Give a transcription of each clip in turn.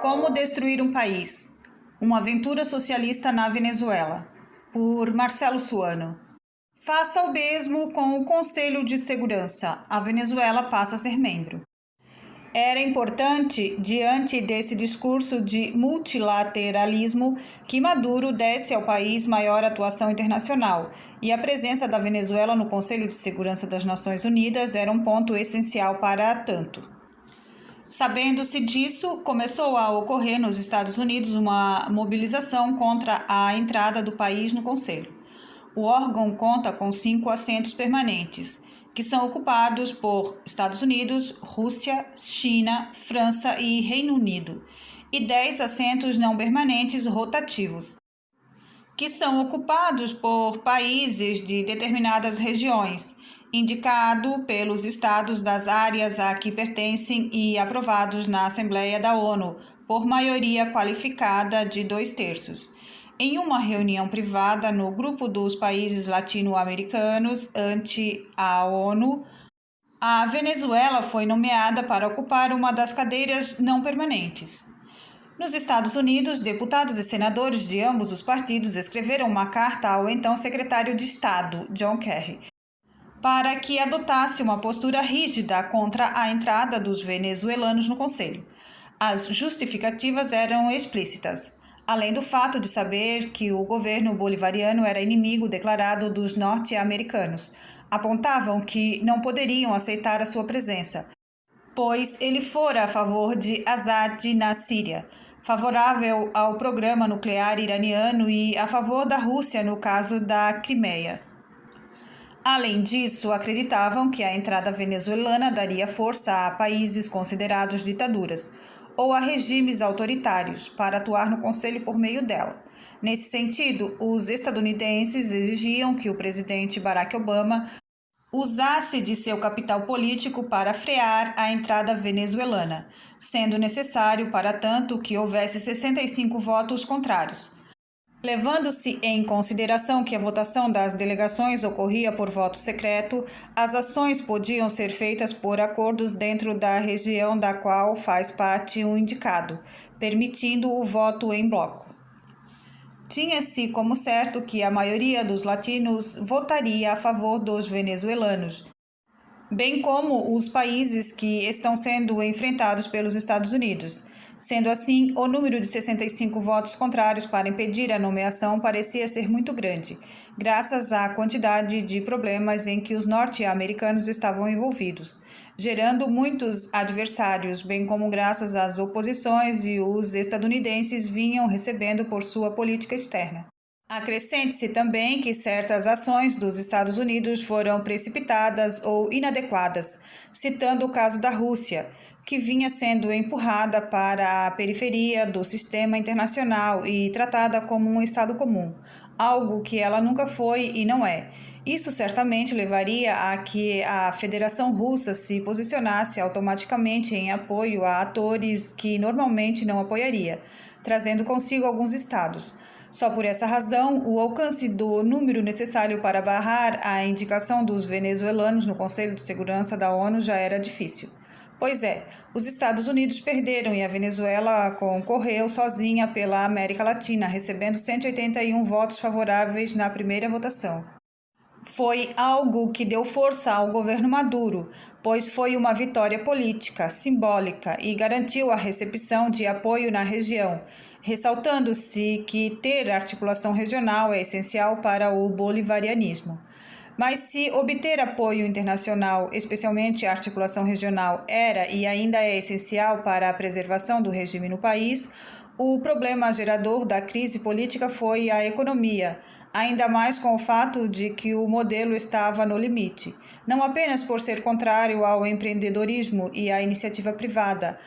Como destruir um país? Uma aventura socialista na Venezuela, por Marcelo Suano. Faça o mesmo com o Conselho de Segurança. A Venezuela passa a ser membro. Era importante, diante desse discurso de multilateralismo, que Maduro desse ao país maior atuação internacional, e a presença da Venezuela no Conselho de Segurança das Nações Unidas era um ponto essencial para tanto. Sabendo-se disso, começou a ocorrer nos Estados Unidos uma mobilização contra a entrada do país no Conselho. O órgão conta com 5 assentos permanentes, que são ocupados por Estados Unidos, Rússia, China, França e Reino Unido, e 10 assentos não permanentes rotativos, que são ocupados por países de determinadas regiões, indicado pelos estados das áreas a que pertencem e aprovados na Assembleia da ONU, por maioria qualificada de 2/3. Em uma reunião privada no grupo dos países latino-americanos ante a ONU, a Venezuela foi nomeada para ocupar uma das cadeiras não permanentes. Nos Estados Unidos, deputados e senadores de ambos os partidos escreveram uma carta ao então secretário de Estado, John Kerry, para que adotasse uma postura rígida contra a entrada dos venezuelanos no Conselho. As justificativas eram explícitas, além do fato de saber que o governo bolivariano era inimigo declarado dos norte-americanos. Apontavam que não poderiam aceitar a sua presença, pois ele fora a favor de Assad na Síria, favorável ao programa nuclear iraniano e a favor da Rússia no caso da Crimeia. Além disso, acreditavam que a entrada venezuelana daria força a países considerados ditaduras ou a regimes autoritários para atuar no Conselho por meio dela. Nesse sentido, os estadunidenses exigiam que o presidente Barack Obama usasse de seu capital político para frear a entrada venezuelana, sendo necessário, para tanto, que houvesse 65 votos contrários. Levando-se em consideração que a votação das delegações ocorria por voto secreto, as ações podiam ser feitas por acordos dentro da região da qual faz parte o indicado, permitindo o voto em bloco. Tinha-se como certo que a maioria dos latinos votaria a favor dos venezuelanos, bem como os países que estão sendo enfrentados pelos Estados Unidos. Sendo assim, o número de 65 votos contrários para impedir a nomeação parecia ser muito grande, graças à quantidade de problemas em que os norte-americanos estavam envolvidos, gerando muitos adversários, bem como graças às oposições e os estadunidenses vinham recebendo por sua política externa. Acrescente-se também que certas ações dos Estados Unidos foram precipitadas ou inadequadas, citando o caso da Rússia, que vinha sendo empurrada para a periferia do sistema internacional e tratada como um Estado comum, algo que ela nunca foi e não é. Isso certamente levaria a que a Federação Russa se posicionasse automaticamente em apoio a atores que normalmente não apoiaria, trazendo consigo alguns estados. Só por essa razão, o alcance do número necessário para barrar a indicação dos venezuelanos no Conselho de Segurança da ONU já era difícil. Pois é, os Estados Unidos perderam e a Venezuela concorreu sozinha pela América Latina, recebendo 181 votos favoráveis na primeira votação. Foi algo que deu força ao governo Maduro, pois foi uma vitória política, simbólica e garantiu a recepção de apoio na região, ressaltando-se que ter articulação regional é essencial para o bolivarianismo. Mas se obter apoio internacional, especialmente a articulação regional, era e ainda é essencial para a preservação do regime no país, o problema gerador da crise política foi a economia, ainda mais com o fato de que o modelo estava no limite, não apenas por ser contrário ao empreendedorismo e à iniciativa privada,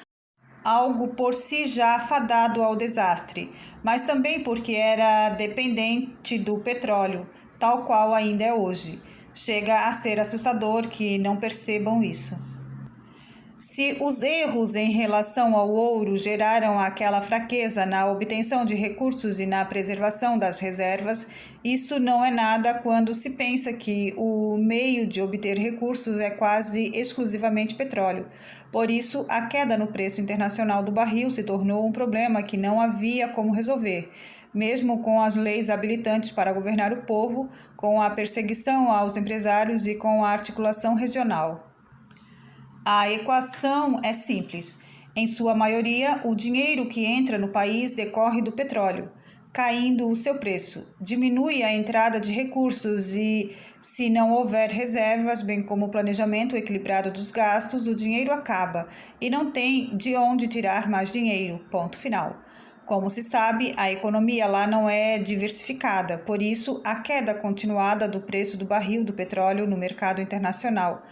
algo por si já fadado ao desastre, mas também porque era dependente do petróleo, tal qual ainda é hoje. Chega a ser assustador que não percebam isso. Se os erros em relação ao ouro geraram aquela fraqueza na obtenção de recursos e na preservação das reservas, isso não é nada quando se pensa que o meio de obter recursos é quase exclusivamente petróleo. Por isso, a queda no preço internacional do barril se tornou um problema que não havia como resolver, mesmo com as leis habilitantes para governar o povo, com a perseguição aos empresários e com a articulação regional. A equação é simples. Em sua maioria, o dinheiro que entra no país decorre do petróleo. Caindo o seu preço, diminui a entrada de recursos e, se não houver reservas, bem como o planejamento equilibrado dos gastos, o dinheiro acaba e não tem de onde tirar mais dinheiro. Ponto final. Como se sabe, a economia lá não é diversificada, por isso, a queda continuada do preço do barril do petróleo no mercado internacional.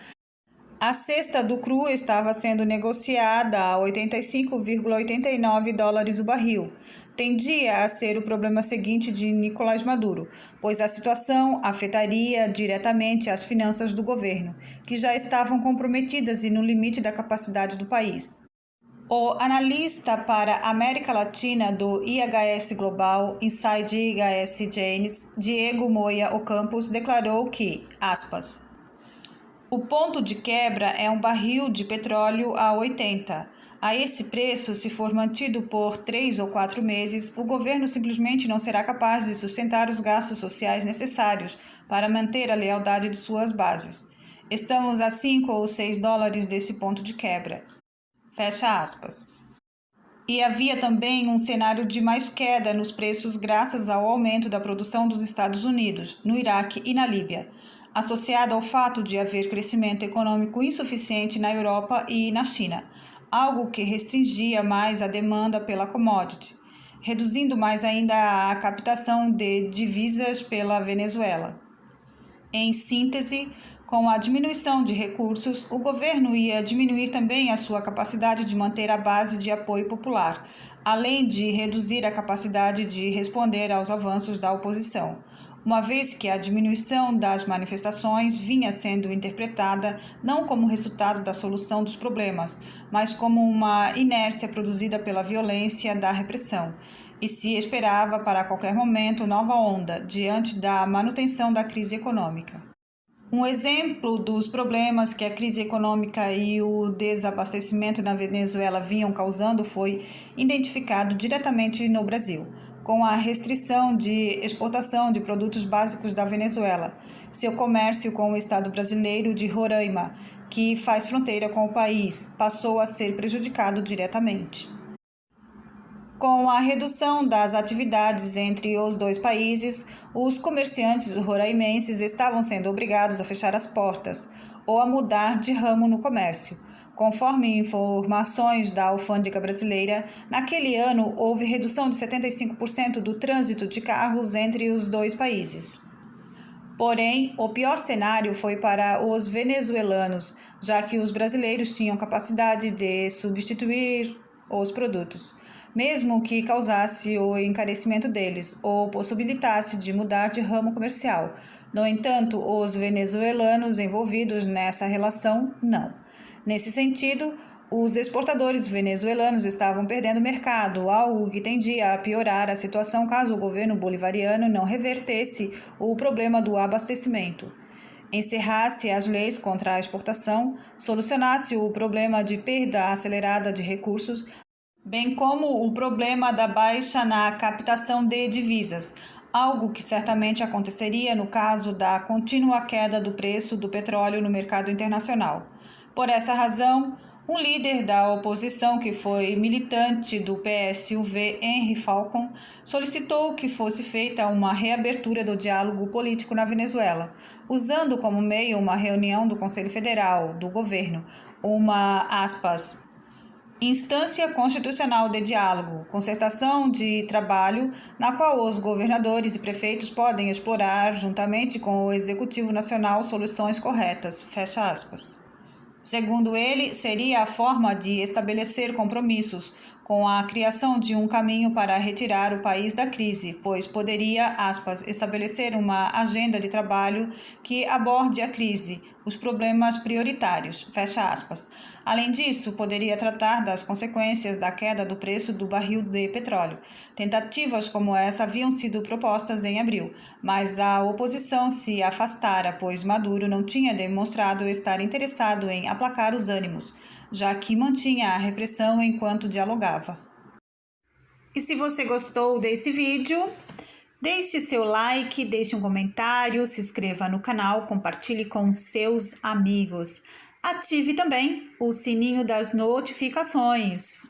A cesta do cru estava sendo negociada a 85,89 dólares o barril. Tendia a ser o problema seguinte de Nicolás Maduro, pois a situação afetaria diretamente as finanças do governo, que já estavam comprometidas e no limite da capacidade do país. O analista para a América Latina do IHS Global Inside IHS Janes, Diego Moya Ocampos, declarou que, aspas, o ponto de quebra é um barril de petróleo a 80. A esse preço, se for mantido por 3 ou 4 meses, o governo simplesmente não será capaz de sustentar os gastos sociais necessários para manter a lealdade de suas bases. Estamos a 5 ou 6 dólares desse ponto de quebra. Fecha aspas. E havia também um cenário de mais queda nos preços graças ao aumento da produção dos Estados Unidos, no Iraque e na Líbia, associado ao fato de haver crescimento econômico insuficiente na Europa e na China, algo que restringia mais a demanda pela commodity, reduzindo mais ainda a captação de divisas pela Venezuela. Em síntese, com a diminuição de recursos, o governo ia diminuir também a sua capacidade de manter a base de apoio popular, além de reduzir a capacidade de responder aos avanços da oposição, uma vez que a diminuição das manifestações vinha sendo interpretada não como resultado da solução dos problemas, mas como uma inércia produzida pela violência da repressão, e se esperava para qualquer momento nova onda diante da manutenção da crise econômica. Um exemplo dos problemas que a crise econômica e o desabastecimento na Venezuela vinham causando foi identificado diretamente no Brasil, com a restrição de exportação de produtos básicos da Venezuela, seu comércio com o estado brasileiro de Roraima, que faz fronteira com o país, passou a ser prejudicado diretamente. Com a redução das atividades entre os dois países, os comerciantes roraimenses estavam sendo obrigados a fechar as portas ou a mudar de ramo no comércio. Conforme informações da alfândega brasileira, naquele ano houve redução de 75% do trânsito de carros entre os dois países. Porém, o pior cenário foi para os venezuelanos, já que os brasileiros tinham capacidade de substituir os produtos, mesmo que causasse o encarecimento deles ou possibilitasse de mudar de ramo comercial. No entanto, os venezuelanos envolvidos nessa relação, não. Nesse sentido, os exportadores venezuelanos estavam perdendo mercado, algo que tendia a piorar a situação caso o governo bolivariano não revertesse o problema do abastecimento, encerrasse as leis contra a exportação, solucionasse o problema de perda acelerada de recursos, bem como o problema da baixa na captação de divisas, algo que certamente aconteceria no caso da contínua queda do preço do petróleo no mercado internacional. Por essa razão, um líder da oposição que foi militante do PSUV, Henry Falcon, solicitou que fosse feita uma reabertura do diálogo político na Venezuela, usando como meio uma reunião do Conselho Federal, do governo, uma, aspas, instância constitucional de diálogo, concertação de trabalho, na qual os governadores e prefeitos podem explorar, juntamente com o Executivo Nacional, soluções corretas, fecha aspas. Segundo ele, seria a forma de estabelecer compromissos com a criação de um caminho para retirar o país da crise, pois poderia, aspas, estabelecer uma agenda de trabalho que aborde a crise, os problemas prioritários, fecha aspas. Além disso, poderia tratar das consequências da queda do preço do barril de petróleo. Tentativas como essa haviam sido propostas em abril, mas a oposição se afastara, pois Maduro não tinha demonstrado estar interessado em aplacar os ânimos, já que mantinha a repressão enquanto dialogava. E se você gostou desse vídeo, deixe seu like, deixe um comentário, se inscreva no canal, compartilhe com seus amigos. Ative também o sininho das notificações.